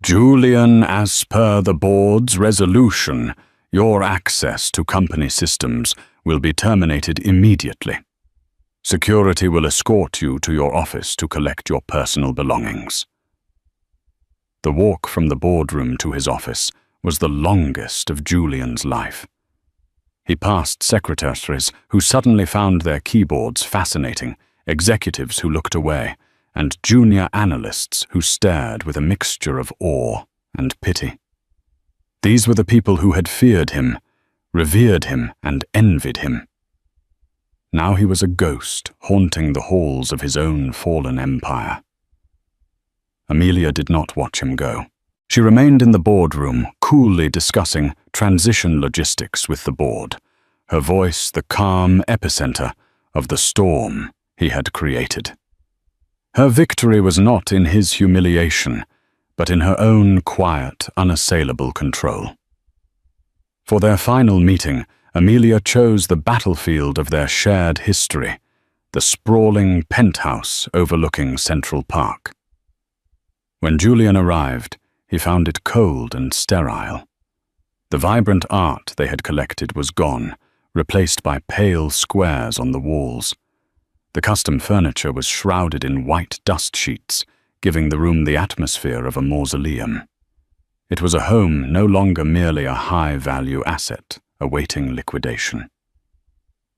"Julian, as per the board's resolution, your access to company systems will be terminated immediately. Security will escort you to your office to collect your personal belongings." The walk from the boardroom to his office was the longest of Julian's life. He passed secretaries who suddenly found their keyboards fascinating, executives who looked away, and junior analysts who stared with a mixture of awe and pity. These were the people who had feared him, revered him, and envied him. Now he was a ghost haunting the halls of his own fallen empire. Amelia did not watch him go. She remained in the boardroom, coolly discussing transition logistics with the board, her voice the calm epicenter of the storm he had created. Her victory was not in his humiliation, but in her own quiet, unassailable control. For their final meeting, Amelia chose the battlefield of their shared history, the sprawling penthouse overlooking Central Park. When Julian arrived, he found it cold and sterile. The vibrant art they had collected was gone, replaced by pale squares on the walls. The custom furniture was shrouded in white dust sheets, giving the room the atmosphere of a mausoleum. It was a home no longer merely a high-value asset, awaiting liquidation.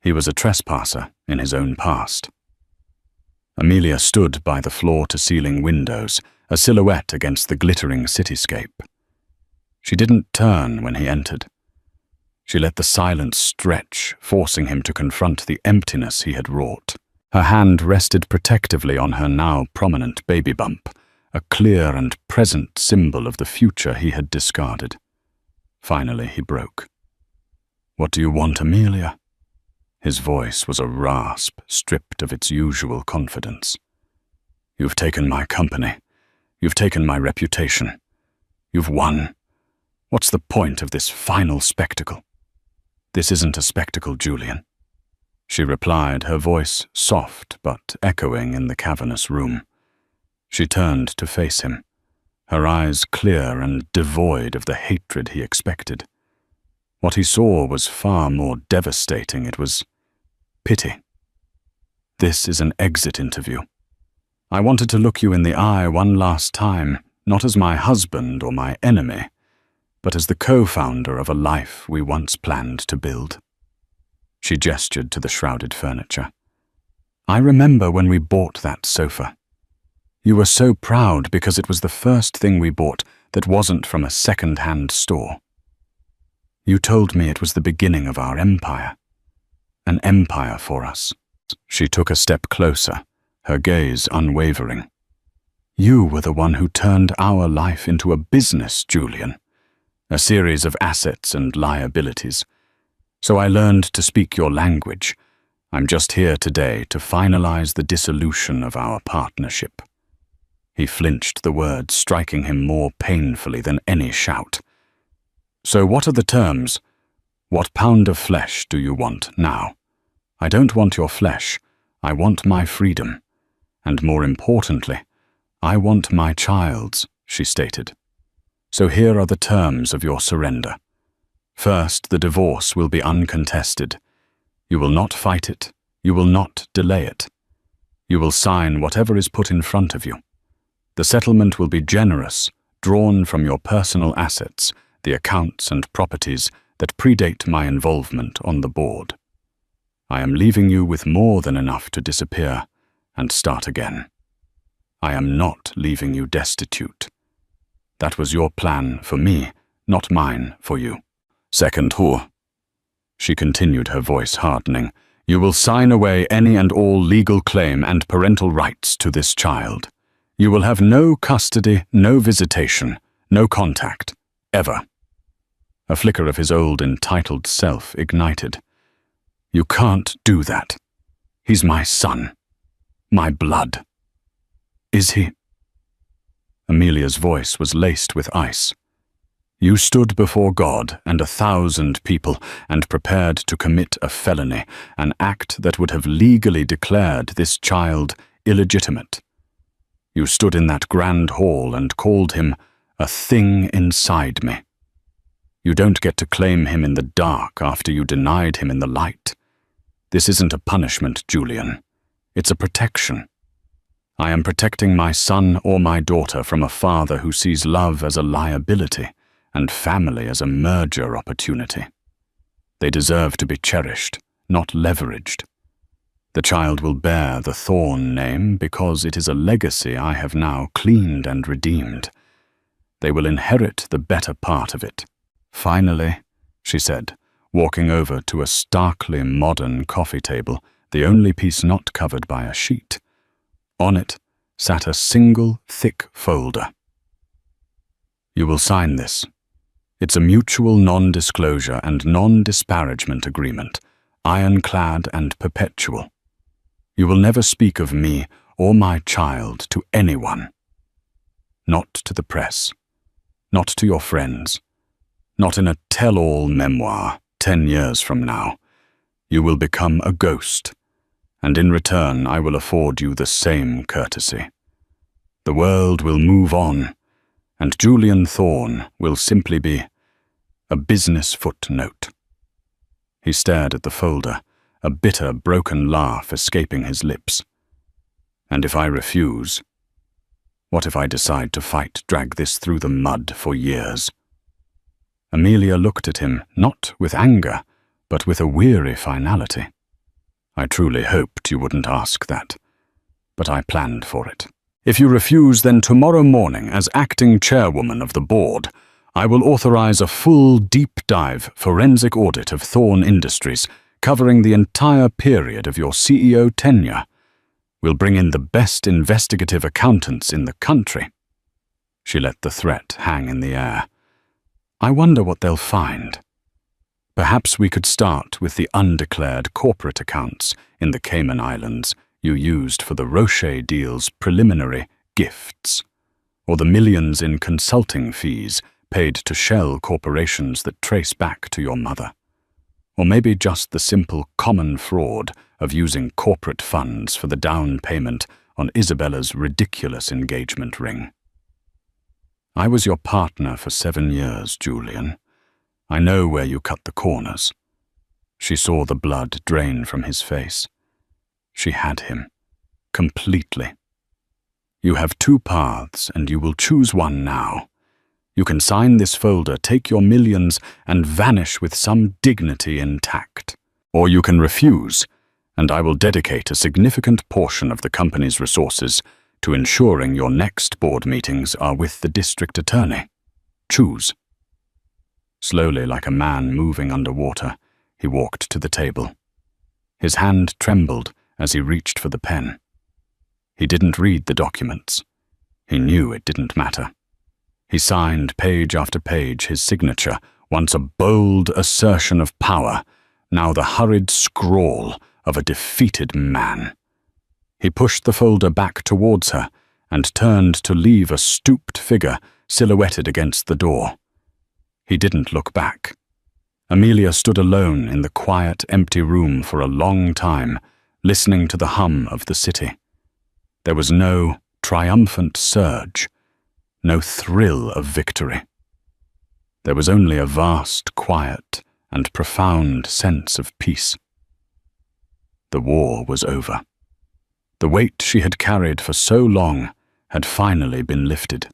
He was a trespasser in his own past. Amelia stood by the floor-to-ceiling windows, a silhouette against the glittering cityscape. She didn't turn when he entered. She let the silence stretch, forcing him to confront the emptiness he had wrought. Her hand rested protectively on her now prominent baby bump, a clear and present symbol of the future he had discarded. Finally, he broke. "What do you want, Amelia?" His voice was a rasp, stripped of its usual confidence. "You've taken my company. You've taken my reputation. You've won. What's the point of this final spectacle?" "This isn't a spectacle, Julian," she replied, her voice soft but echoing in the cavernous room. She turned to face him, her eyes clear and devoid of the hatred he expected. What he saw was far more devastating. It was pity. "This is an exit interview. I wanted to look you in the eye one last time, not as my husband or my enemy, but as the co-founder of a life we once planned to build." She gestured to the shrouded furniture. "I remember when we bought that sofa. You were so proud because it was the first thing we bought that wasn't from a second-hand store. You told me it was the beginning of our empire. An empire for us." She took a step closer, her gaze unwavering. "You were the one who turned our life into a business, Julian. A series of assets and liabilities. So I learned to speak your language. I'm just here today to finalize the dissolution of our partnership." He flinched, the words striking him more painfully than any shout. "So what are the terms? What pound of flesh do you want now? I don't want your flesh. I want my freedom. And more importantly, I want my child's," she stated. "So here are the terms of your surrender. First, the divorce will be uncontested. You will not fight it. You will not delay it. You will sign whatever is put in front of you. The settlement will be generous, drawn from your personal assets, the accounts and properties that predate my involvement on the board. I am leaving you with more than enough to disappear and start again. I am not leaving you destitute. That was your plan for me, not mine for you. Second, she continued, her voice hardening, you will sign away any and all legal claim and parental rights to this child. You will have no custody, no visitation, no contact, ever." A flicker of his old entitled self ignited. "You can't do that. He's my son. My blood." "Is he?" Amelia's voice was laced with ice. "You stood before God and 1,000 people and prepared to commit a felony, an act that would have legally declared this child illegitimate. You stood in that grand hall and called him a thing inside me. You don't get to claim him in the dark after you denied him in the light. This isn't a punishment, Julian. It's a protection. I am protecting my son or my daughter from a father who sees love as a liability and family as a merger opportunity. They deserve to be cherished, not leveraged. The child will bear the Thorn name because it is a legacy I have now cleaned and redeemed. They will inherit the better part of it. Finally, she said, walking over to a starkly modern coffee table the only piece not covered by a sheet. On it sat a single thick folder. "You will sign this. It's a mutual non-disclosure and non-disparagement agreement, ironclad and perpetual. You will never speak of me or my child to anyone. Not to the press, not to your friends, not in a tell-all memoir 10 years from now. You will become a ghost, and in return I will afford you the same courtesy. The world will move on, and Julian Thorne will simply be a business footnote." He stared at the folder, a bitter, broken laugh escaping his lips. "And if I refuse? What if I decide to drag this through the mud for years?" Amelia looked at him, not with anger, but with a weary finality. "I truly hoped you wouldn't ask that, but I planned for it. If you refuse, then tomorrow morning, as acting chairwoman of the board, I will authorize a full deep-dive forensic audit of Thorne Industries, covering the entire period of your CEO tenure. We'll bring in the best investigative accountants in the country." She let the threat hang in the air. "I wonder what they'll find. Perhaps we could start with the undeclared corporate accounts in the Cayman Islands you used for the Rocher deal's preliminary gifts, or the millions in consulting fees paid to shell corporations that trace back to your mother. Or maybe just the simple common fraud of using corporate funds for the down payment on Isabella's ridiculous engagement ring. I was your partner for 7 years, Julian. I know where you cut the corners." She saw the blood drain from his face. She had him, completely. "You have 2 paths, and you will choose one now. You can sign this folder, take your millions, and vanish with some dignity intact. Or you can refuse, and I will dedicate a significant portion of the company's resources to ensuring your next board meetings are with the district attorney. Choose." Slowly, like a man moving underwater, he walked to the table. His hand trembled as he reached for the pen. He didn't read the documents. He knew it didn't matter. He signed page after page, his signature, once a bold assertion of power, now the hurried scrawl of a defeated man. He pushed the folder back towards her and turned to leave a stooped figure silhouetted against the door. He didn't look back. Amelia stood alone in the quiet, empty room for a long time, listening to the hum of the city. There was no triumphant surge, no thrill of victory. There was only a vast, quiet, and profound sense of peace. The war was over. The weight she had carried for so long had finally been lifted.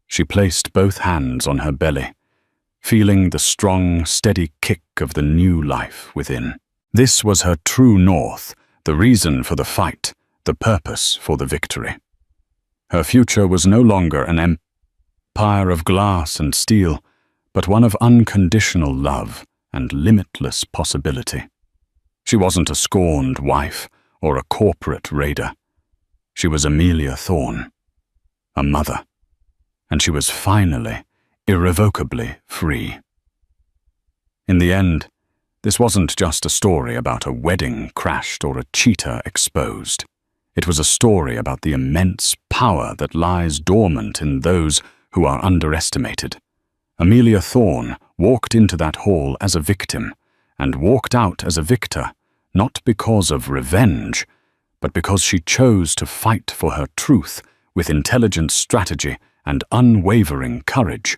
She placed both hands on her belly, feeling the strong, steady kick of the new life within. This was her true north, the reason for the fight, the purpose for the victory. Her future was no longer an empire of glass and steel, but one of unconditional love and limitless possibility. She wasn't a scorned wife or a corporate raider. She was Amelia Thorne, a mother, and she was finally, irrevocably free. In the end, this wasn't just a story about a wedding crashed or a cheater exposed. It was a story about the immense power that lies dormant in those who are underestimated. Amelia Thorne walked into that hall as a victim and walked out as a victor, not because of revenge, but because she chose to fight for her truth with intelligent strategy and unwavering courage.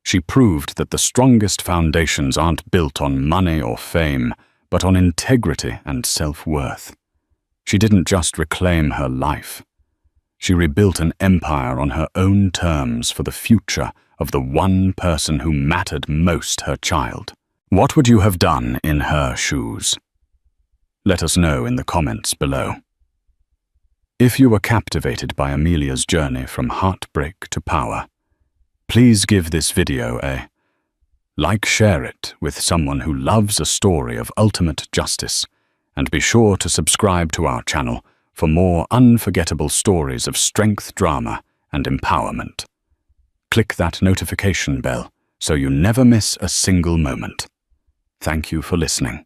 She proved that the strongest foundations aren't built on money or fame, but on integrity and self-worth. She didn't just reclaim her life. She rebuilt an empire on her own terms for the future of the one person who mattered most, her child. What would you have done in her shoes? Let us know in the comments below. If you were captivated by Amelia's journey from heartbreak to power, please give this video a like, share it with someone who loves a story of ultimate justice, and be sure to subscribe to our channel for more unforgettable stories of strength, drama, and empowerment. Click that notification bell so you never miss a single moment. Thank you for listening.